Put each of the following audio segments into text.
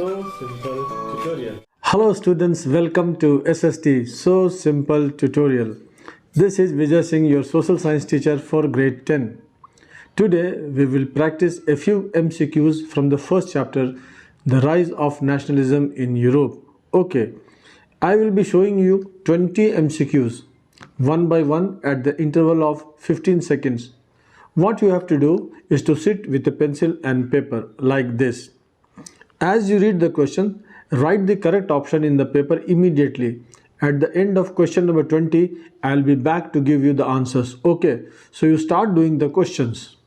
So Simple tutorial. Hello students, welcome to SST So Simple tutorial. This is Vijay Singh, your social science teacher for grade 10. Today we will practice a few MCQs from the first chapter, The Rise of Nationalism in Europe. Okay, I will be showing you 20 MCQs, one by one at the interval of 15 seconds. What you have to do is to sit with a pencil and paper like this. As you read the question, write the correct option in the paper immediately. At the end of question number 20, I will be back to give you the answers. Okay, so you start doing the questions.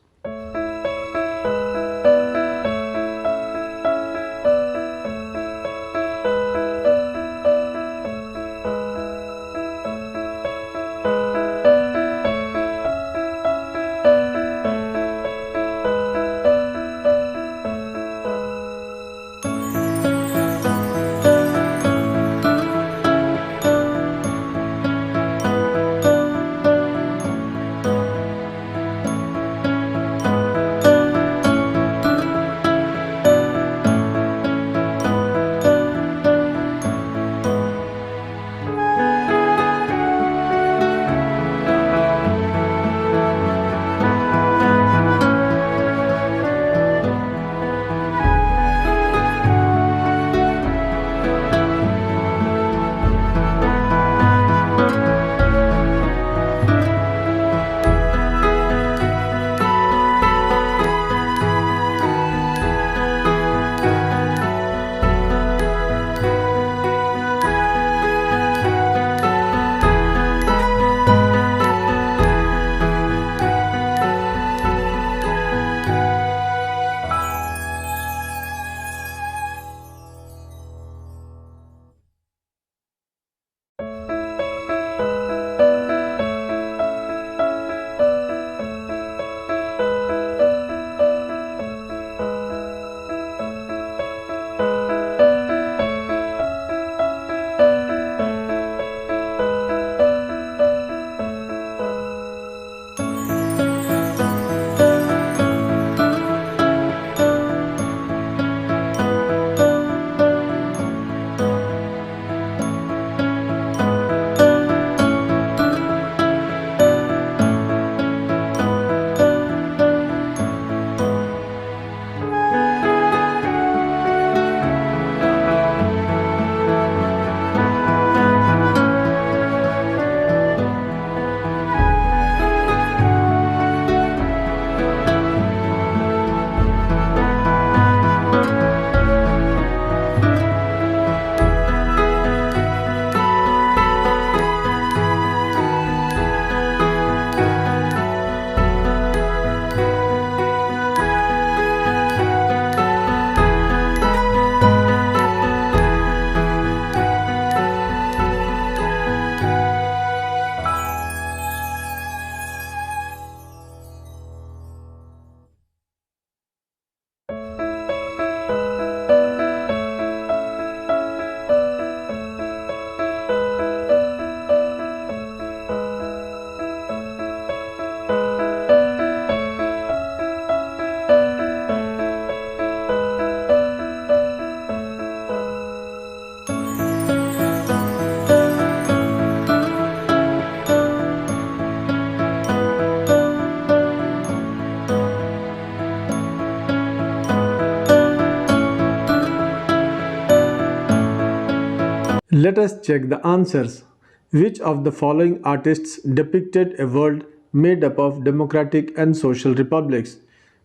Let us check the answers. Which of the following artists depicted a world made up of democratic and social republics?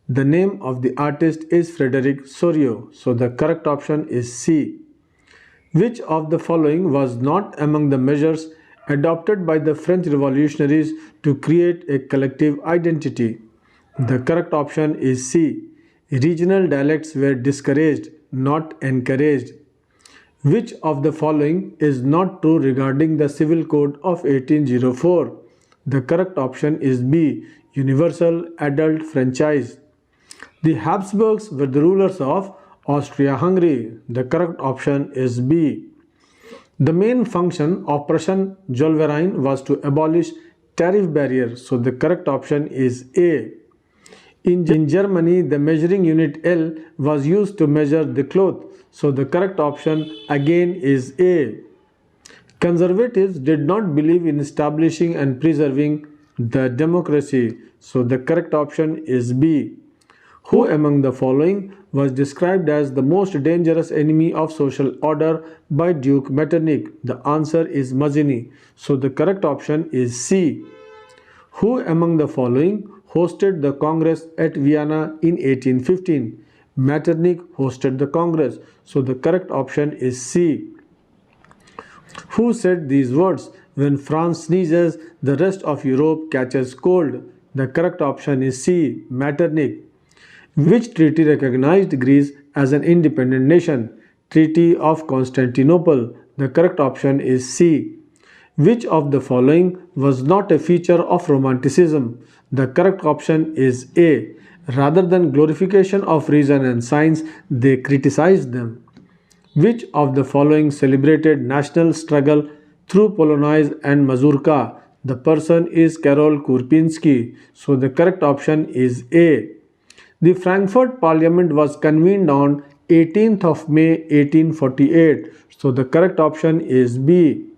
The name of the artist is Frederic Sorio, so the correct option is C. Which of the following was not among the measures adopted by the French revolutionaries to create a collective identity? The correct option is C. Regional dialects were discouraged, not encouraged. Which of the following is not true regarding the Civil Code of 1804? The correct option is B. Universal adult franchise. The Habsburgs were the rulers of Austria-Hungary. The correct option is B. The main function of Prussian Zollverein was to abolish tariff barriers. So the correct option is A. In Germany, the measuring unit L was used to measure the cloth. So the correct option again is A. Conservatives did not believe in establishing and preserving the democracy. So the correct option is B. Who among the following was described as the most dangerous enemy of social order by Duke Metternich? The answer is Mazzini. So the correct option is C. Who among the following hosted the Congress at Vienna in 1815? Metternich hosted the Congress. So the correct option is C. Who said these words? When France sneezes, the rest of Europe catches cold. The correct option is C. Metternich. Which treaty recognized Greece as an independent nation? Treaty of Constantinople. The correct option is C. Which of the following was not a feature of Romanticism? The correct option is A. Rather than glorification of reason and science, they criticized them. Which of the following celebrated national struggle through Polonaise and Mazurka? The person is Karol Kurpinski. So the correct option is A. The Frankfurt Parliament was convened on 18th of May 1848. So the correct option is B.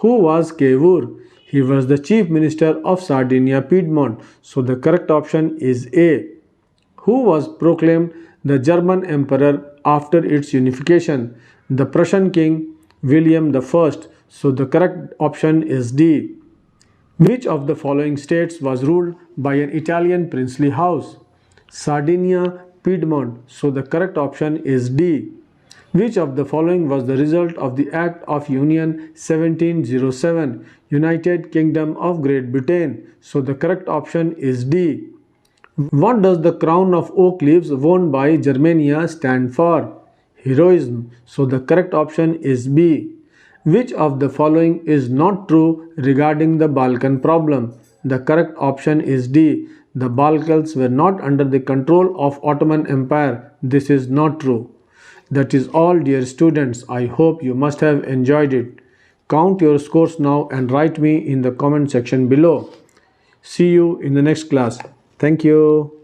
Who was Cavour? He was the Chief Minister of Sardinia Piedmont. So the correct option is A. Who was proclaimed the German Emperor after its unification? The Prussian King William I. So the correct option is D. Which of the following states was ruled by an Italian princely house? Sardinia, Piedmont. So the correct option is D. Which of the following was the result of the Act of Union 1707, United Kingdom of Great Britain? So the correct option is D. What does the crown of oak leaves worn by Germania stand for? Heroism. So the correct option is B. Which of the following is not true regarding the Balkan problem? The correct option is D. The Balkans were not under the control of Ottoman Empire. This is not true. That is all, dear students. I hope you must have enjoyed it. Count your scores now and write me in the comment section below. See you in the next class. Thank you.